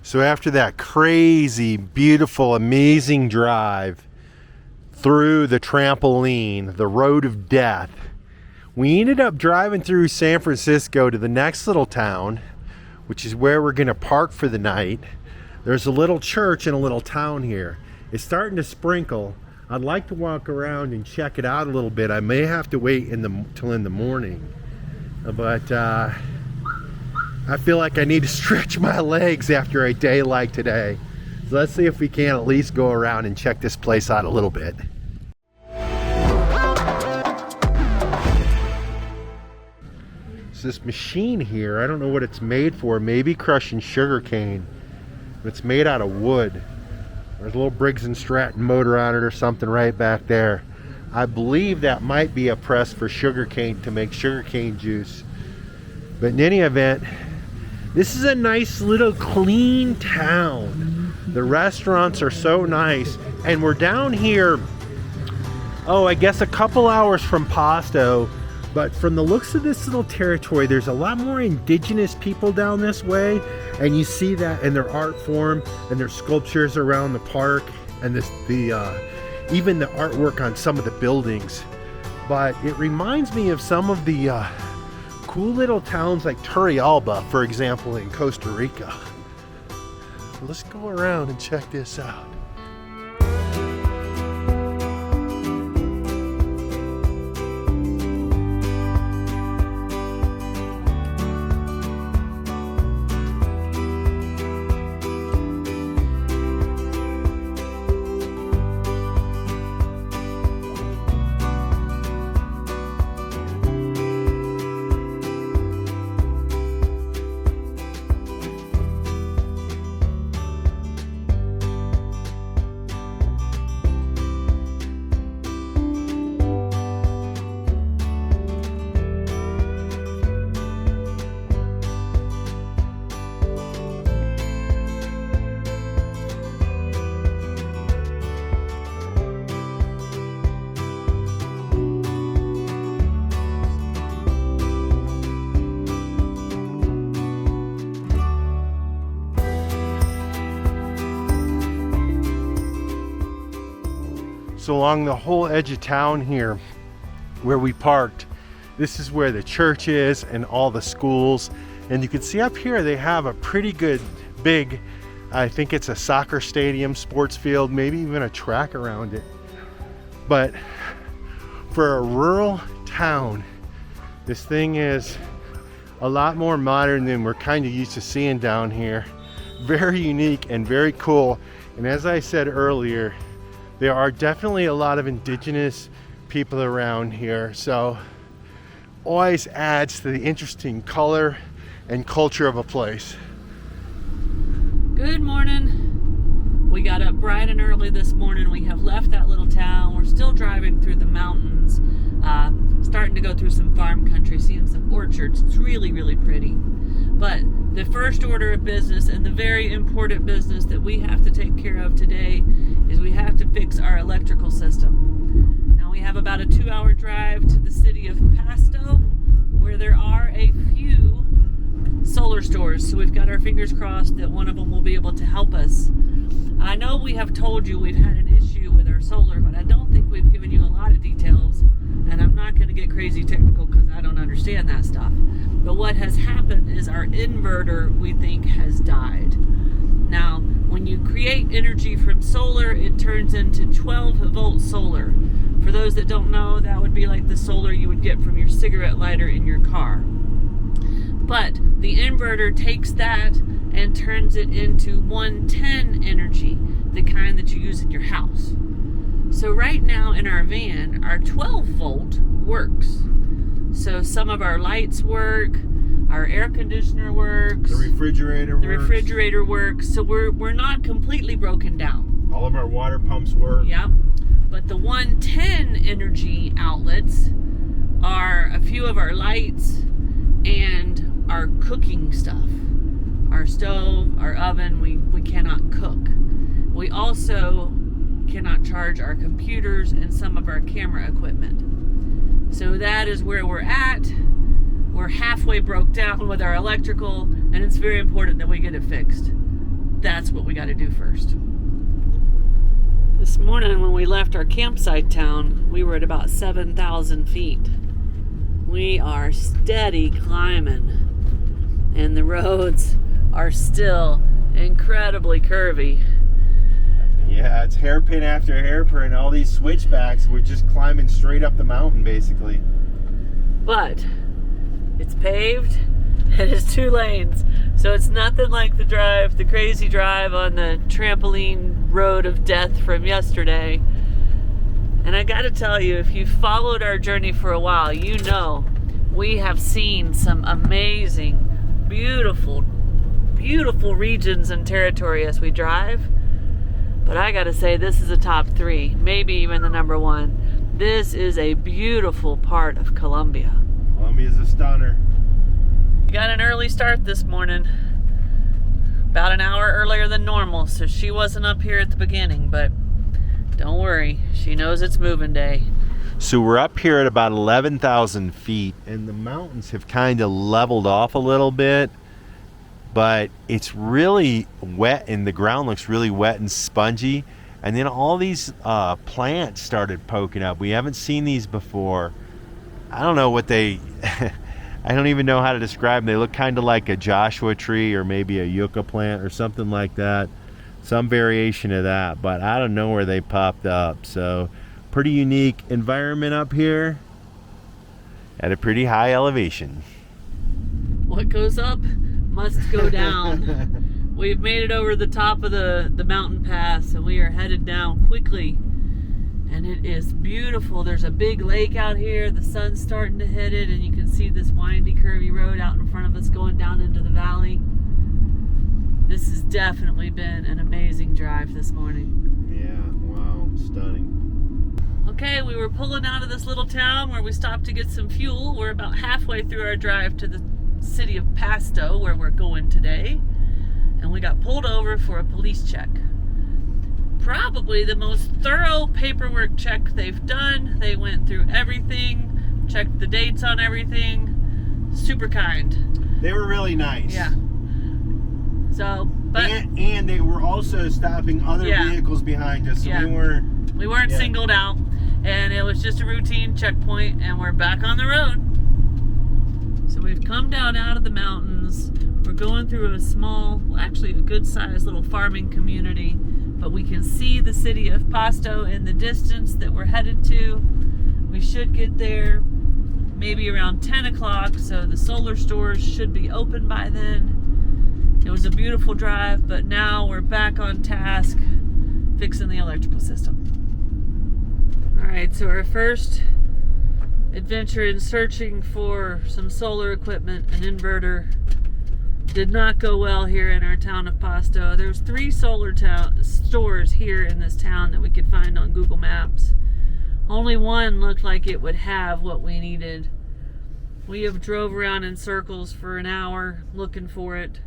So after that crazy, beautiful, amazing drive through the trampoline, the road of death, we ended up driving through San Francisco to the next little town, which is where we're going to park for the night. There's a little church in a little town here. It's starting to sprinkle. I'd like to walk around and check it out a little bit. I may have to wait till in the morning, but I feel like I need to stretch my legs after a day like today. So let's see if we can at least go around and check this place out a little bit. So this machine here, I don't know what it's made for. Maybe crushing sugar cane. But it's made out of wood. There's a little Briggs & Stratton motor on it or something right back there. I believe that might be a press for sugar cane to make sugar cane juice. But in any event, this is a nice little clean town. The restaurants are so nice. And we're down here, I guess a couple hours from Pasto. But from the looks of this little territory, there's a lot more indigenous people down this way. And you see that in their art form and their sculptures around the park. And even the artwork on some of the buildings. But it reminds me of some of the cool little towns like Turrialba, for example, in Costa Rica. Let's go around and check this out. So along the whole edge of town here where we parked, this is where the church is and all the schools. And you can see up here they have a pretty good big, I think it's a soccer stadium, sports field, maybe even a track around it. But for a rural town, this thing is a lot more modern than we're kind of used to seeing down here. Very unique and very cool. And as I said earlier, there are definitely a lot of indigenous people around here, so always adds to the interesting color and culture of a place. Good morning. We got up bright and early this morning. We have left that little town. We're still driving through the mountains, starting to go through some farm country, seeing some orchards. It's really, really pretty. But the first order of business and the very important business that we have to take care of today is we have to fix our electrical system. Now we have about a 2-hour drive to the city of Pasto, where there are a few solar stores. So we've got our fingers crossed that one of them will be able to help us. I know we have told you we've had an issue with our solar, but I don't think we've given you a lot of details. And I'm not going to get crazy technical because I don't understand that stuff. But what has happened is our inverter, we think, has died. Now, when you create energy from solar, it turns into 12-volt solar. For those that don't know, that would be like the solar you would get from your cigarette lighter in your car. But the inverter takes that and turns it into 110 energy, the kind that you use in your house. So right now in our van, our 12-volt works. So some of our lights work, our air conditioner works, The refrigerator works. So we're not completely broken down. All of our water pumps work. Yep. But the 110 energy outlets are a few of our lights and our cooking stuff. Our stove, our oven, we cannot cook. We also cannot charge our computers and some of our camera equipment. So that is where we're at. We're halfway broke down with our electrical, and it's very important that we get it fixed. that's what we got to do first. This morning when we left our campsite town, we were at about 7,000 feet. We are steady climbing, and the roads are still incredibly curvy. Yeah, it's hairpin after hairpin. All these switchbacks, we're just climbing straight up the mountain, basically. But it's paved, and it's 2 lanes. So it's nothing like the crazy drive on the trampoline road of death from yesterday. And I gotta tell you, if you've followed our journey for a while, you know we have seen some amazing, beautiful, beautiful regions and territory as we drive. But I gotta say, this is a top 3, maybe even the number 1. This is a beautiful part of Colombia. Colombia's a stunner. We got an early start this morning, about an hour earlier than normal, so she wasn't up here at the beginning, but don't worry, she knows it's moving day. So we're up here at about 11,000 feet, and the mountains have kind of leveled off a little bit, but it's really wet, and the ground looks really wet and spongy. And then all these plants started poking up. We haven't seen these before. I don't know what they... I don't even know how to describe them. They look kind of like a Joshua tree or maybe a yucca plant or something like that. Some variation of that, but I don't know where they popped up. So pretty unique environment up here at a pretty high elevation. What goes up must go down. We've made it over the top of the mountain pass, and we are headed down quickly. And it is beautiful. There's a big lake out here. The sun's starting to hit it, and you can see this windy, curvy road out in front of us going down into the valley. This has definitely been an amazing drive this morning. Yeah, wow, stunning. Okay, we were pulling out of this little town where we stopped to get some fuel. We're about halfway through our drive to the city of Pasto, where we're going today. And we got pulled over for a police check. Probably the most thorough paperwork check they've done. They went through everything, checked the dates on everything. Super kind. They were really nice. Yeah. So, but and they were also stopping other vehicles behind us, so we weren't singled out, and it was just a routine checkpoint, and we're back on the road. So we've come down out of the mountains. We're going through a small, actually a good-sized little farming community, but we can see the city of Pasto in the distance that we're headed to. We should get there maybe around 10 o'clock, so the solar stores should be open by then. It was a beautiful drive, but now we're back on task fixing the electrical system. Alright, so our first adventure in searching for some solar equipment, an inverter, did not go well here in our town of Pasto. There's 3 solar stores here in this town that we could find on Google Maps. Only one looked like it would have what we needed. We have drove around in circles for an hour looking for it.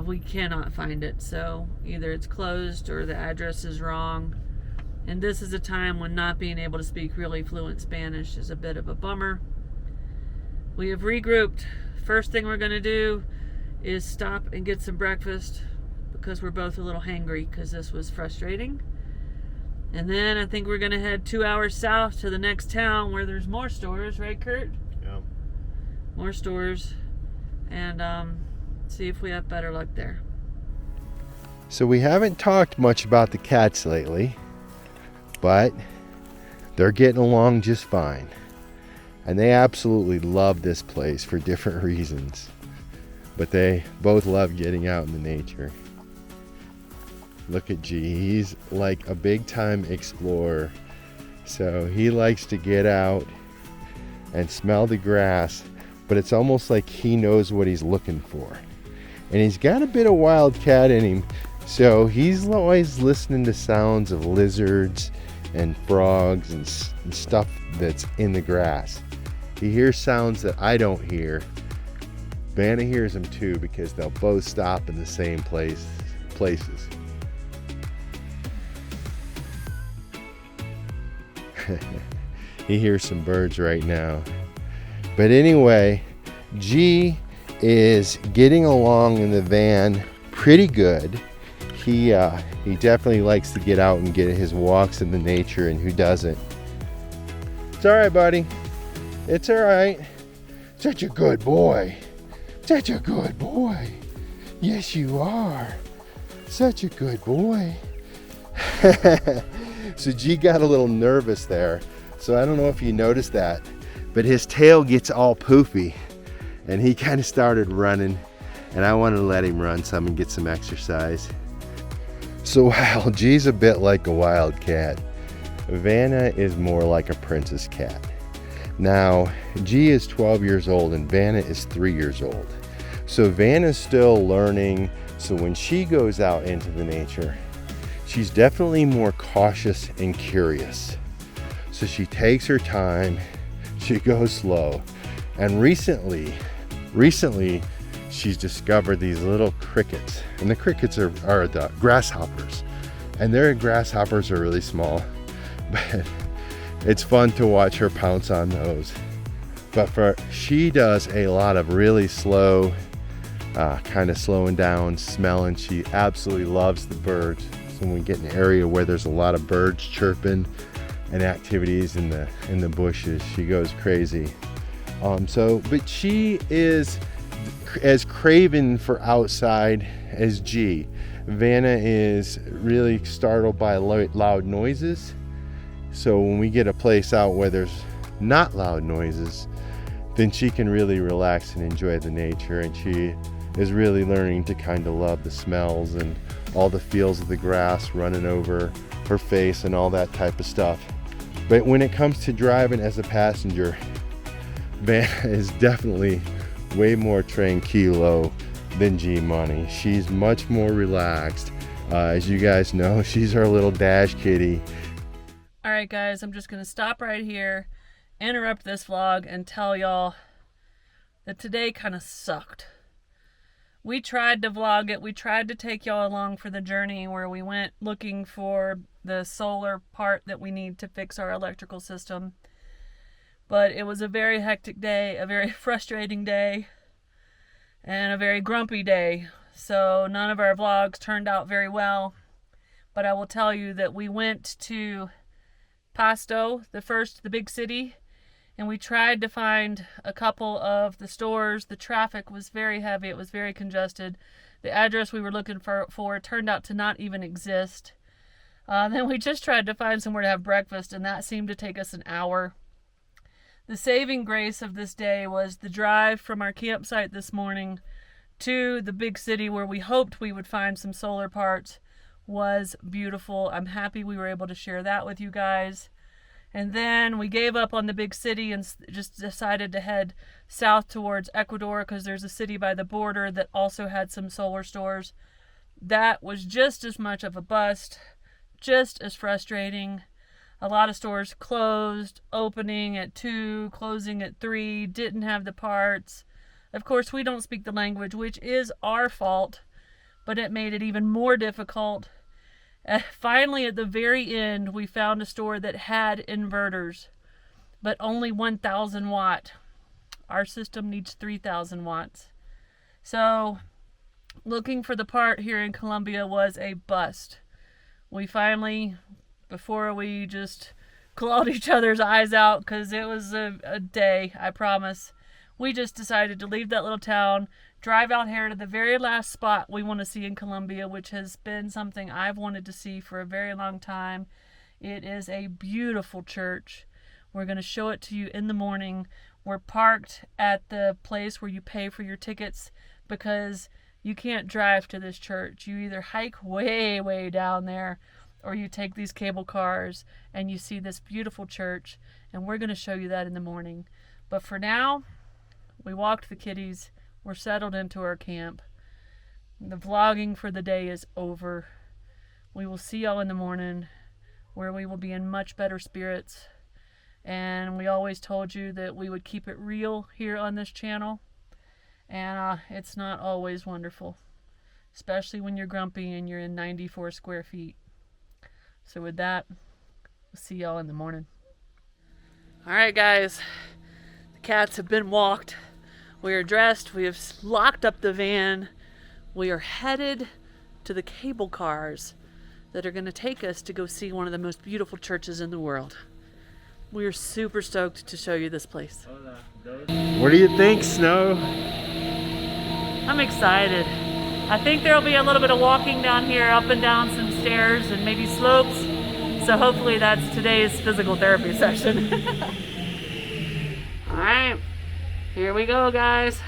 We cannot find it, so either it's closed or the address is wrong. And this is a time when not being able to speak really fluent Spanish is a bit of a bummer. We have regrouped. First thing we're going to do is stop and get some breakfast because we're both a little hangry because this was frustrating. And then I think we're going to head 2 hours south to the next town where there's more stores, right, Kurt? Yeah. More stores, and see if we have better luck there. So we haven't talked much about the cats lately, but they're getting along just fine. And they absolutely love this place for different reasons. But they both love getting out in the nature. Look at G, he's like a big time explorer. So he likes to get out and smell the grass, but it's almost like he knows what he's looking for. And he's got a bit of wildcat in him, so he's always listening to sounds of lizards and frogs and stuff that's in the grass. He hears sounds that I don't hear. Vanna hears them too because they'll both stop in the same places. He hears some birds right now. But anyway, G is getting along in the van pretty good. He definitely likes to get out and get his walks in the nature, and who doesn't? It's all right, buddy. It's all right. Such a good boy. Such a good boy. Yes, you are. Such a good boy. So G got a little nervous there. So I don't know if you noticed that, but his tail gets all poofy and he kind of started running, and I wanted to let him run some and get some exercise. So while G's a bit like a wild cat, Vanna is more like a princess cat. Now, G is 12 years old and Vanna is 3 years old. So Vanna's still learning. So when she goes out into the nature, she's definitely more cautious and curious. So she takes her time, she goes slow. And recently, she's discovered these little crickets. And the crickets are the grasshoppers. And their grasshoppers are really small, but it's fun to watch her pounce on those. But she does a lot of really slow, kind of slowing down, smelling. She absolutely loves the birds. So when we get in an area where there's a lot of birds chirping and activities in the bushes, she goes crazy. But she is as craven for outside as G. Vanna is really startled by loud noises. So when we get a place out where there's not loud noises, then she can really relax and enjoy the nature, and she is really learning to kind of love the smells and all the feels of the grass running over her face and all that type of stuff. But when it comes to driving as a passenger, Vanna is definitely way more tranquilo than G Money. She's much more relaxed. As you guys know, she's our little dash kitty. All right, guys, I'm just going to stop right here, interrupt this vlog, and tell y'all that today kind of sucked. We tried to vlog it. We tried to take y'all along for the journey where we went looking for the solar part that we need to fix our electrical system. But it was a very hectic day, a very frustrating day, and a very grumpy day. So none of our vlogs turned out very well. But I will tell you that we went to Pasto, the big city, and we tried to find a couple of the stores. The traffic was very heavy. It was very congested. The address we were looking for turned out to not even exist. Then we just tried to find somewhere to have breakfast, and that seemed to take us an hour. The saving grace of this day was the drive from our campsite this morning to the big city where we hoped we would find some solar parts. Was beautiful. I'm happy we were able to share that with you guys. And then we gave up on the big city and just decided to head south towards Ecuador because there's a city by the border that also had some solar stores. That was just as much of a bust, just as frustrating. A lot of stores closed, opening at 2, closing at 3, didn't have the parts. Of course, we don't speak the language, which is our fault, but it made it even more difficult. Finally, at the very end, we found a store that had inverters, but only 1,000 watt. Our system needs 3,000 watts. So, looking for the part here in Colombia was a bust. We finally, before we just clawed each other's eyes out, because it was a day, I promise, we just decided to leave that little town, drive out here to the very last spot we want to see in Colombia, which has been something I've wanted to see for a very long time. It is a beautiful church. We're going to show it to you in the morning. We're parked at the place where you pay for your tickets because you can't drive to this church. You either hike way, way down there or you take these cable cars and you see this beautiful church, and we're going to show you that in the morning. But for now, we walked the kitties. We're settled into our camp. The vlogging for the day is over. We will see y'all in the morning where we will be in much better spirits. And we always told you that we would keep it real here on this channel. And it's not always wonderful, especially when you're grumpy and you're in 94 square feet. So with that, we'll see y'all in the morning. All right, guys. The cats have been walked. We are dressed. We have locked up the van. We are headed to the cable cars that are going to take us to go see one of the most beautiful churches in the world. We are super stoked to show you this place. What do you think, Snow? I'm excited. I think there'll be a little bit of walking down here, up and down some stairs and maybe slopes. So hopefully that's today's physical therapy session. All right, here we go, guys.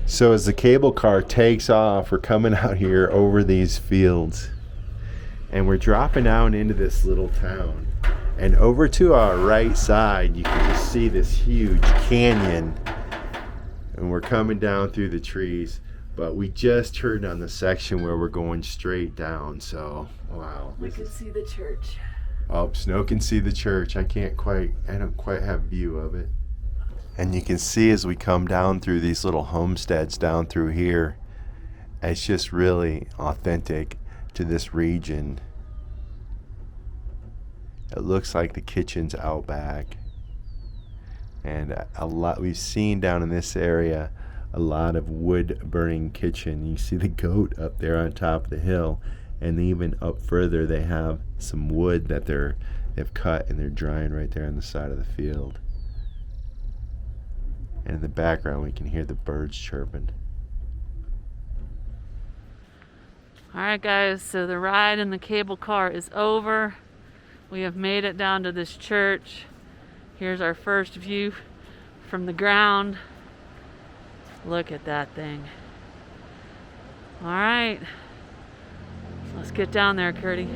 So as the cable car takes off, we're coming out here over these fields and we're dropping down into this little town. And over to our right side, you can just see this huge canyon. And we're coming down through the trees, but we just turned on the section where we're going straight down. So, wow. We can see the church. Oh, Snow can see the church. I don't quite have view of it. And you can see as we come down through these little homesteads down through here, it's just really authentic to this region. It looks like the kitchen's out back. And we've seen down in this area a lot of wood burning kitchen. You see the goat up there on top of the hill, and even up further they have some wood that they've cut and they're drying right there on the side of the field. And in the background we can hear the birds chirping. All right, guys, so the ride in the cable car is over. We have made it down to this church. Here's our first view from the ground. Look at that thing. All right, let's get down there, Curdy.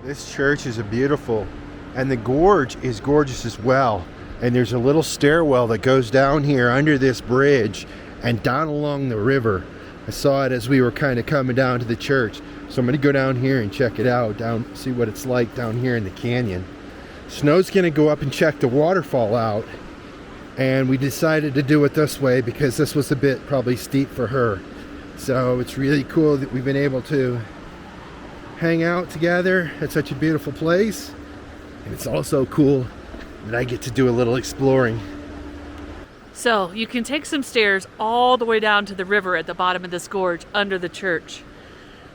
This church is beautiful, and the gorge is gorgeous as well. And there's a little stairwell that goes down here under this bridge and down along the river. I saw it as we were kind of coming down to the church. So I'm going to go down here and check it out, see what it's like down here in the canyon. Snow's going to go up and check the waterfall out. And we decided to do it this way because this was a bit probably steep for her. So it's really cool that we've been able to hang out together at such a beautiful place. And it's also cool that I get to do a little exploring. So you can take some stairs all the way down to the river at the bottom of this gorge under the church.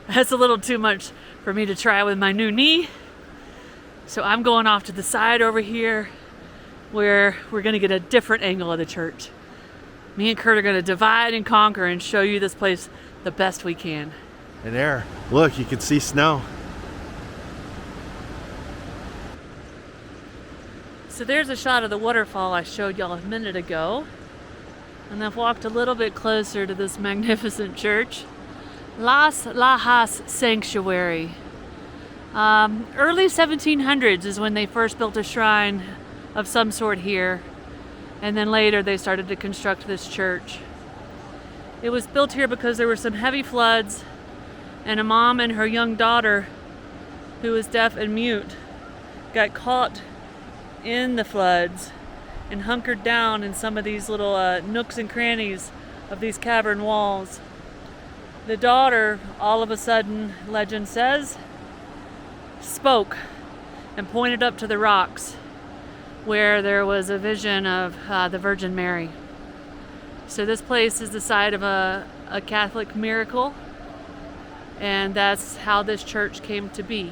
That's a little too much for me to try with my new knee. So I'm going off to the side over here where we're going to get a different angle of the church. Me and Curt are going to divide and conquer and show you this place the best we can. And there, look, you can see snow. So there's a shot of the waterfall I showed y'all a minute ago. And I've walked a little bit closer to this magnificent church. Lajas Sanctuary. Early 1700s is when they first built a shrine of some sort here. And then later they started to construct this church. It was built here because there were some heavy floods, and a mom and her young daughter, who was deaf and mute, got caught in the floods and hunkered down in some of these little nooks and crannies of these cavern walls. The daughter, all of a sudden, legend says, spoke and pointed up to the rocks where there was a vision of the Virgin Mary. So this place is the site of a Catholic miracle, and that's how this church came to be.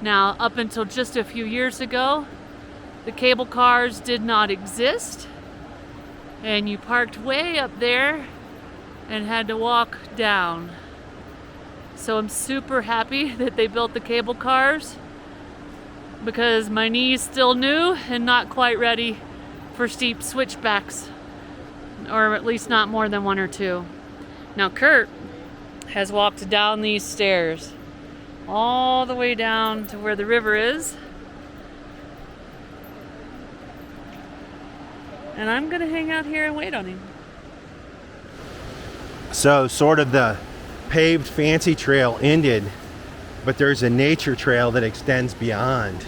Now, up until just a few years ago, the cable cars did not exist, and you parked way up there and had to walk down. So I'm super happy that they built the cable cars, because my knee's still new and not quite ready for steep switchbacks, or at least not more than one or two. Now Curt has walked down these stairs all the way down to where the river is, and I'm gonna hang out here and wait on him. So sort of the paved fancy trail ended, but there's a nature trail that extends beyond.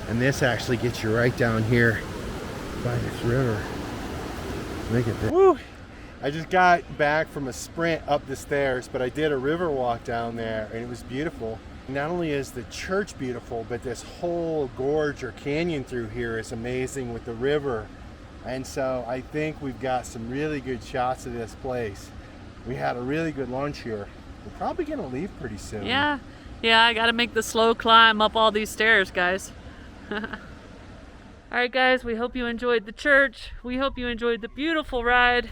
And this actually gets you right down here by this river. Look at this. Woo! I just got back from a sprint up the stairs, but I did a river walk down there, and it was beautiful. Not only is the church beautiful, but this whole gorge or canyon through here is amazing with the river. And so I think we've got some really good shots of this place. We had a really good lunch here. We're probably gonna leave pretty soon. Yeah, I gotta make the slow climb up all these stairs, guys. Alright guys, we hope you enjoyed the church. We hope you enjoyed the beautiful ride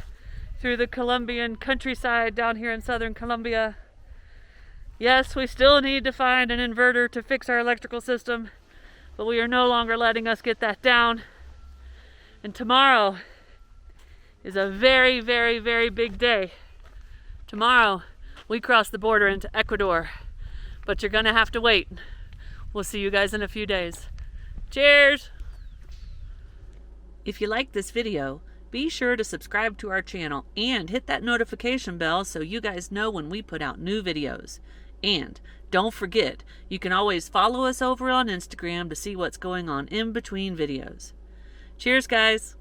through the Colombian countryside down here in Southern Colombia. Yes, we still need to find an inverter to fix our electrical system, but we are no longer letting us get that down. And tomorrow is a very, very, very big day. Tomorrow we cross the border into Ecuador, but you're gonna have to wait. We'll see you guys in a few days. Cheers! If you like this video, be sure to subscribe to our channel and hit that notification bell so you guys know when we put out new videos. And don't forget, you can always follow us over on Instagram to see what's going on in between videos. Cheers, guys!